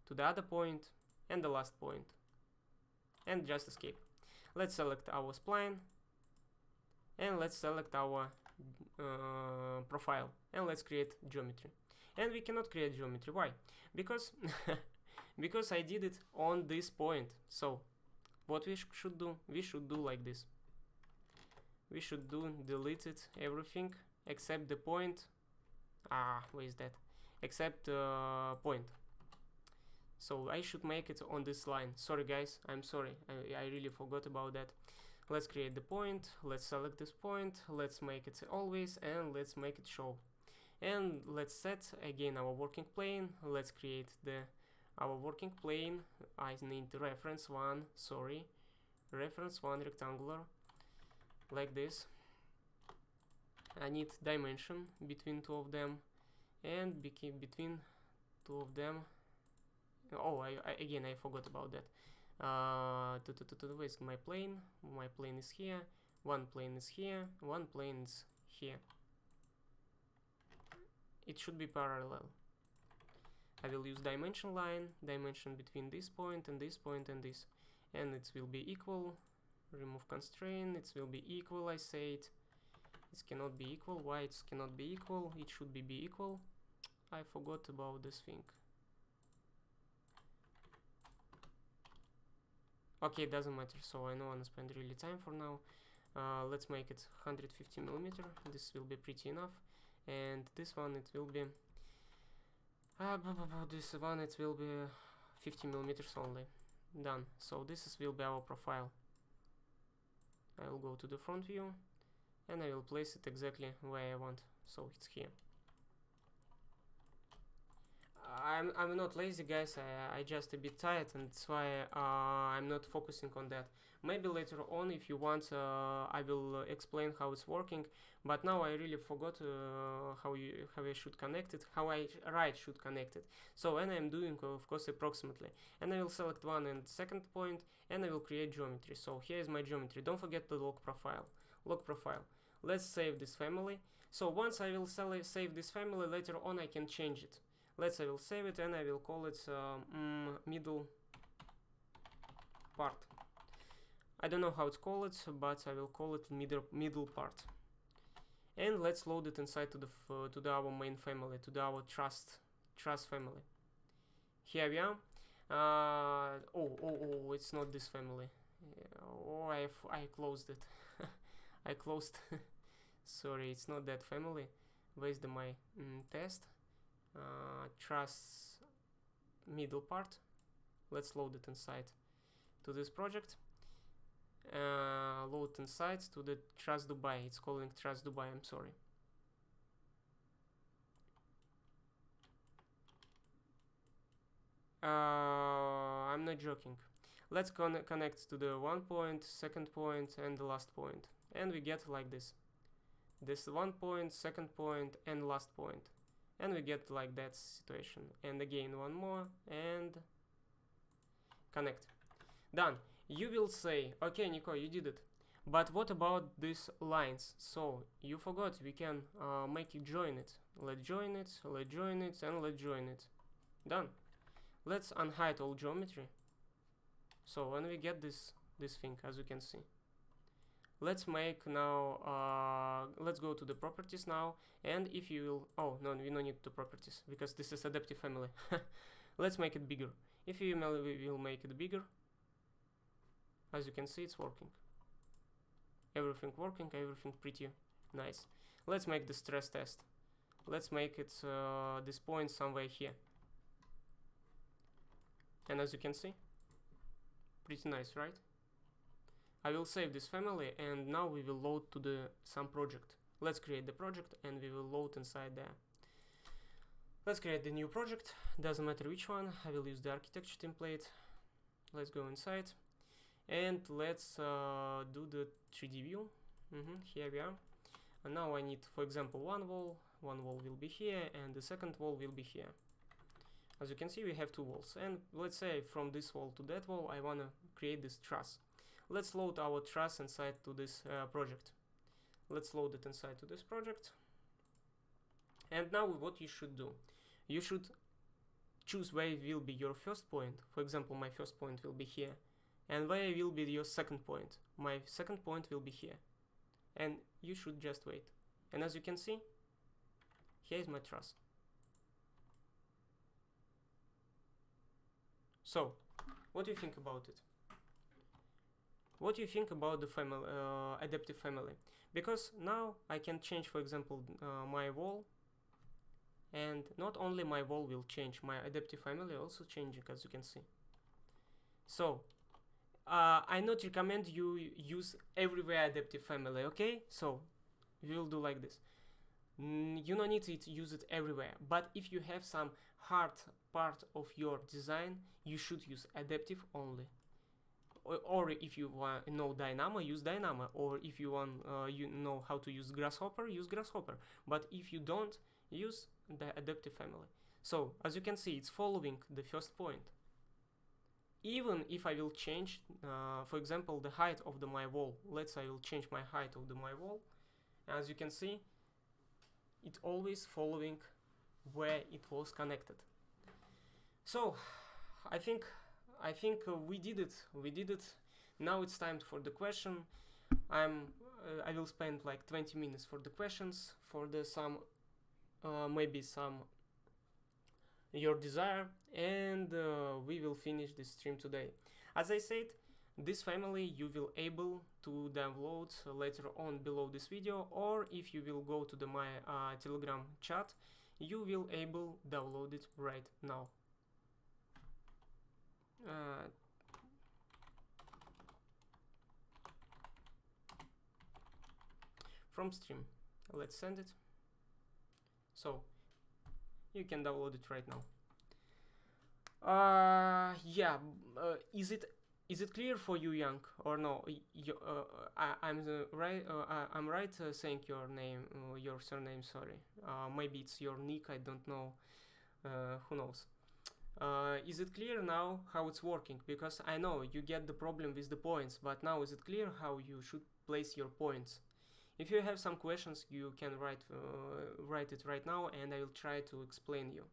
to the other point and the last point. And just escape. Let's select our spline. And let's select our profile. And let's create geometry. And we cannot create geometry. Why? Because because I did it on this point. So what we should do? We should do like this. We should delete it everything except the point. Where is that? Except point. So I should make it on this line. Sorry guys, I'm sorry. I really forgot about that. Let's create the point. Let's select this point. Let's make it always, and let's make it show. And let's set again our working plane. Let's create our working plane. I need reference one. Sorry, reference one rectangular, like this. I need dimension between two of them, and between two of them. Oh, again I forgot about that. Where's my plane? My plane is here. One plane is here. One plane is here. It should be parallel. I will use dimension line, dimension between this point and this point and this, and it will be equal. Remove constraint. It will be equal. I say it. It cannot be equal. Why it cannot be equal? It should be equal. I forgot about this thing. Okay, it doesn't matter. So I don't want to spend really time for now. Let's make it 150 millimeter. This will be pretty enough. And this one it will be this one it will be 50 millimeters only. Done. So this will be our profile. I will go to the front view and I will place it exactly where I want. So it's here. I'm not lazy, guys. I just a bit tired, and that's why I'm not focusing on that. Maybe later on, if you want, I will explain how it's working. But now I really forgot how I should connect it, how I should connect it. So, and I'm doing, of course, approximately. And I will select one and second point, and I will create geometry. So here is my geometry. Don't forget the log profile. Log profile. Let's save this family. So once I will save this family, later on I can change it. I will save it and I will call it middle part. I don't know how it's called, but I will call it middle part. And let's load it inside to our main family, to our Truss family. Here we are. It's not this family. Oh, I closed it. I closed. Sorry, it's not that family. Where's my test? Truss middle part. Let's load it inside to this project. Load inside to the Truss Dubai. It's calling Truss Dubai. I'm sorry. I'm not joking. Let's connect to the one point, second point, and the last point, and we get like this. This 1 point, second point, and last point. And we get like that situation. And again one more and connect. Done. You will say, okay, Nico, you did it. But what about these lines? So you forgot we can make it join it. Let's join it, let's join it, and let's join it. Done. Let's unhide all geometry. So when we get this thing, as you can see. Let's make now, let's go to the properties now, and if you will, oh no, we don't need the properties, because this is adaptive family. Let's make it bigger. If you we will make it bigger, as you can see, it's working. Everything working, everything pretty nice. Let's make the stress test. let's make it this point somewhere here. And as you can see, pretty nice, right? I will save this family, and now we will load to the some project. Let's create the project and we will load inside there. Let's create the new project, doesn't matter which one. I will use the architecture template. Let's go inside and let's do the 3D view. Here we are. And now I need, for example, one wall will be here and the second wall will be here. As you can see, we have two walls, and let's say from this wall to that wall I want to create this truss. Let's load our truss inside to this project. Let's load it inside to this project. And now what you should do, you should choose where will be your first point. For example, my first point will be here, and where will be your second point. My second point will be here, and you should just wait. And as you can see, here is my truss. So, what do you think about it? What do you think about the family, adaptive family? Because now I can change, for example, my wall, and not only my wall will change, my adaptive family also changing, as you can see. So, I not recommend you use everywhere adaptive family, okay? So, we will do like this. You don't need to use it everywhere, but if you have some hard part of your design, you should use adaptive only. Or if you know Dynamo, use Dynamo. Or if you want, you know how to use Grasshopper, use Grasshopper. But if you don't, use the adaptive family. So as you can see, it's following the first point. Even if I will change, for example, the height of my wall. Let's say I will change my height of my wall. As you can see, it always following where it was connected. So I think we did it. Now it's time for the question. I will spend like 20 minutes for the questions, for the some maybe some your desire, and we will finish this stream today. As I said, this family you will able to download later on below this video, or if you will go to my Telegram chat, you will able download it right now. From stream, let's send it. So you can download it right now. Yeah, is it clear for you, Young, or no? I'm right saying your name, your surname. Sorry, maybe it's your nick. I don't know. Who knows? Is it clear now how it's working? Because I know you get the problem with the points, but now is it clear how you should place your points? If you have some questions, you can write it right now, and I will try to explain you.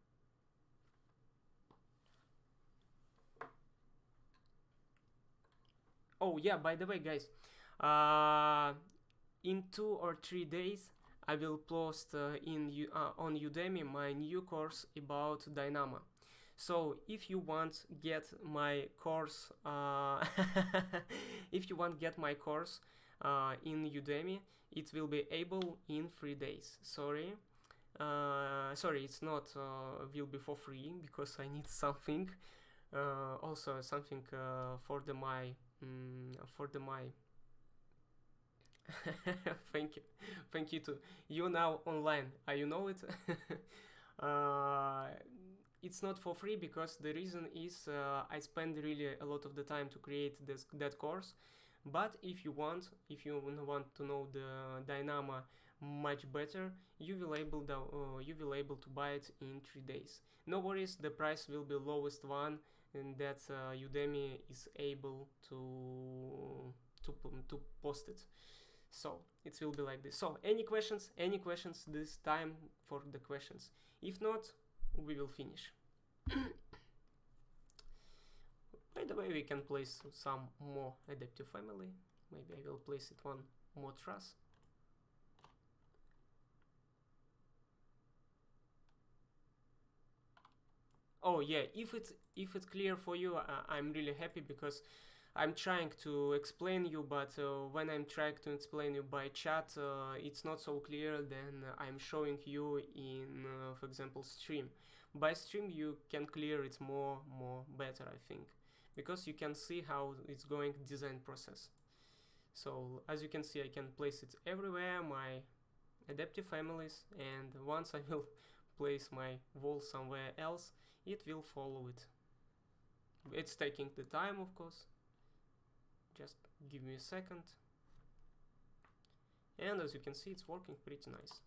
Oh yeah, by the way, guys, in 2 or 3 days I will post on Udemy my new course about Dynamo. So if you want get my course, if you want get my course in Udemy, it will be able in 3 days. Sorry, it's not will be for free, because I need something. Also something for the my thank you too. You now online, you know it. It's not for free, because the reason is I spend really a lot of the time to create that course. But if you want to know the Dynamo much better, you will able to buy it in 3 days. No worries, the price will be lowest one, and that Udemy is able to post it. So it will be like this. So any questions this time for the questions. If not, we will finish. By the way, we can place some more adaptive family. Maybe I will place it one more truss. Oh yeah, if it's clear for you, I'm really happy, because I'm trying to explain you, but when I'm trying to explain you by chat, it's not so clear than I'm showing you in, for example, stream. By stream you can clear it more better, I think, because you can see how it's going design process. So as you can see, I can place it everywhere, my adaptive families, and once I will place my wall somewhere else, it will follow it. It's taking the time, of course. Just give me a second. And as you can see, it's working pretty nice.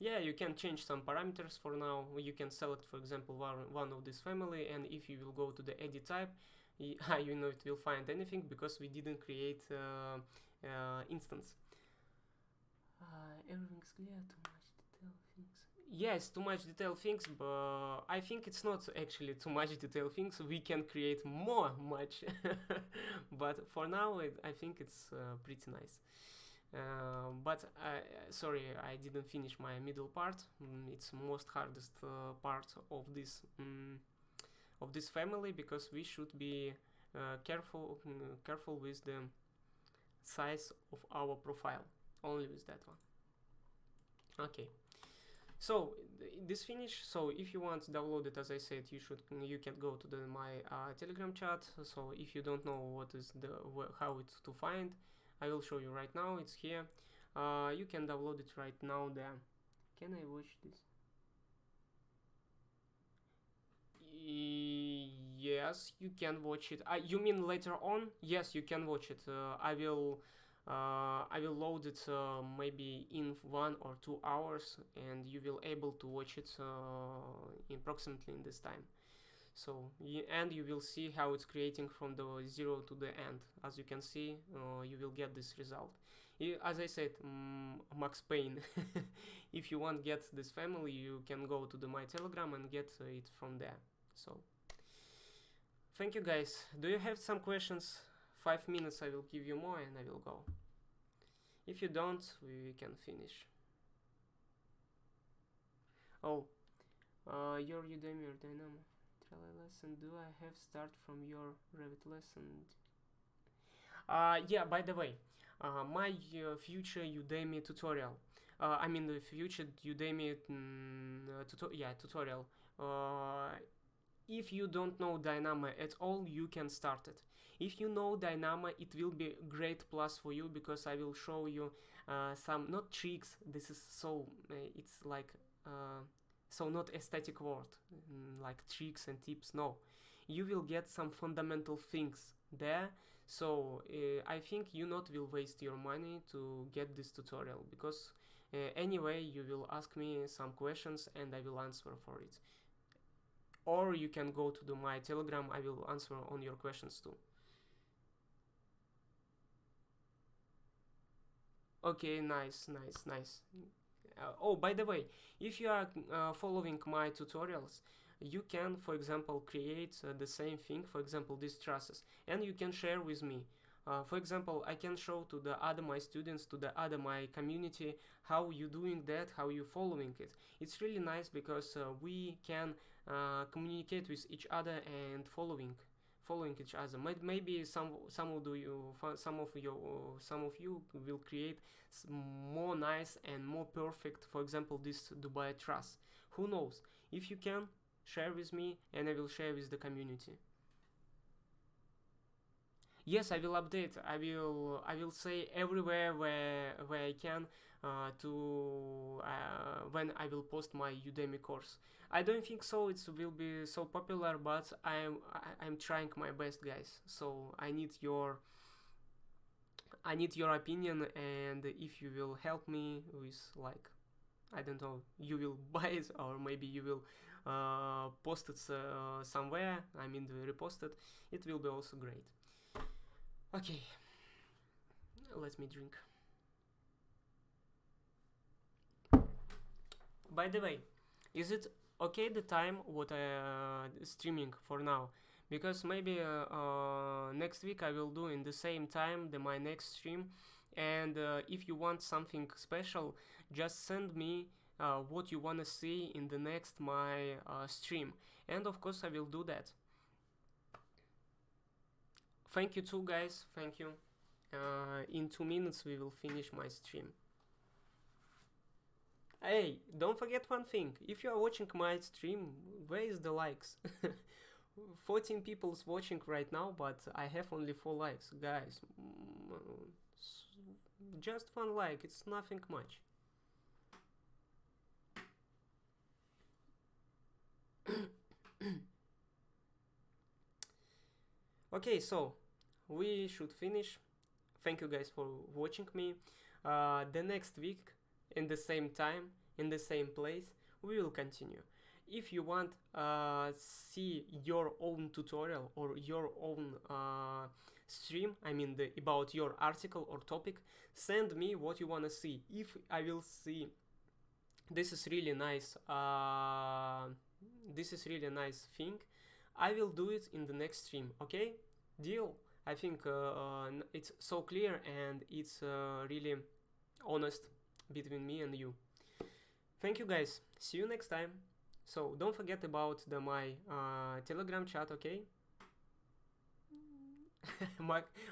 Yeah, you can change some parameters for now. You can select, for example, one of this family, and if you will go to the edit type, you know it will find anything because we didn't create instance. Everything's clear, too much detail things. Yes, too much detail things, but I think it's not actually too much detail things. We can create much, but for now, I think it's pretty nice. But sorry, I didn't finish my middle part. It's most hardest part of this family, because we should be careful with the size of our profile. Only with that one. Okay. So this finish. So if you want to download it, as I said, you can go to my Telegram chat. So if you don't know what is how it's to find, I will show you right now. It's here. You can download it right now there. Can I watch this? Yes, you can watch it. You mean later on? Yes, you can watch it. I will load it maybe in 1 or 2 hours, and you will able to watch it approximately in this time. So and you will see how it's creating from the 0 to the end. As you can see, you will get this result. As I said, Max Payne. If you want to get this family, you can go to my Telegram and get it from there. So thank you guys. Do you have some questions? 5 minutes I will give you more and I will go. If you don't, we can finish. Oh, your Udemy or Dynamo lesson. Do I have start from your Revit lesson? Yeah, by the way, my future Udemy tutorial. I mean the future Udemy tutorial. If you don't know Dynamo at all, you can start it. If you know Dynamo, it will be a great plus for you, because I will show you some, not tricks, this is so, it's like, so not aesthetic word, like tricks and tips, no. You will get some fundamental things there, so I think you not will waste your money to get this tutorial, because anyway, you will ask me some questions and I will answer for it. Or you can go to my Telegram, I will answer on your questions too. Okay, nice. Oh, by the way, if you are following my tutorials, you can, for example, create the same thing, for example, these trusses, and you can share with me. For example, I can show to the other my students, to the other my community, how you doing that, how you following it. It's really nice, because we can communicate with each other and following each other. Maybe some of you will create more nice and more perfect, for example, this Dubai Truss. Who knows? If you can, share with me and I will share with the community. Yes, I will update. I will say everywhere where I can to when I will post my Udemy course. I don't think so it will be so popular, but I'm trying my best, guys. So I need your opinion, and if you will help me with, like, I don't know, you will buy it, or maybe you will post it somewhere, I mean repost it, it will be also great. Okay, let me drink. By the way, is it okay the time what I streaming for now? Because maybe next week I will do in the same time my next stream, and if you want something special, just send me what you wanna see in the next my stream, and of course I will do that. Thank you too, guys. Thank you. In 2 minutes we will finish my stream. Hey, don't forget one thing. If you are watching my stream, where is the likes? 14 people's watching right now, but I have only 4 likes. Guys, just 1 like, it's nothing much. Okay, so we should finish. Thank you guys for watching me. The next week, in the same time, in the same place, we will continue. If you want see your own tutorial or your own stream, I mean about your article or topic, send me what you want to see. If I will see this is really nice thing, I will do it in the next stream. Okay, deal? I think it's so clear and it's really honest between me and you. Thank you guys, see you next time. So don't forget about my Telegram chat, okay?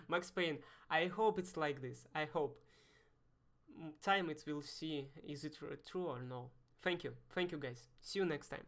Max Payne, I hope it's like this. I hope. Time it will see is it true or no. Thank you guys. See you next time.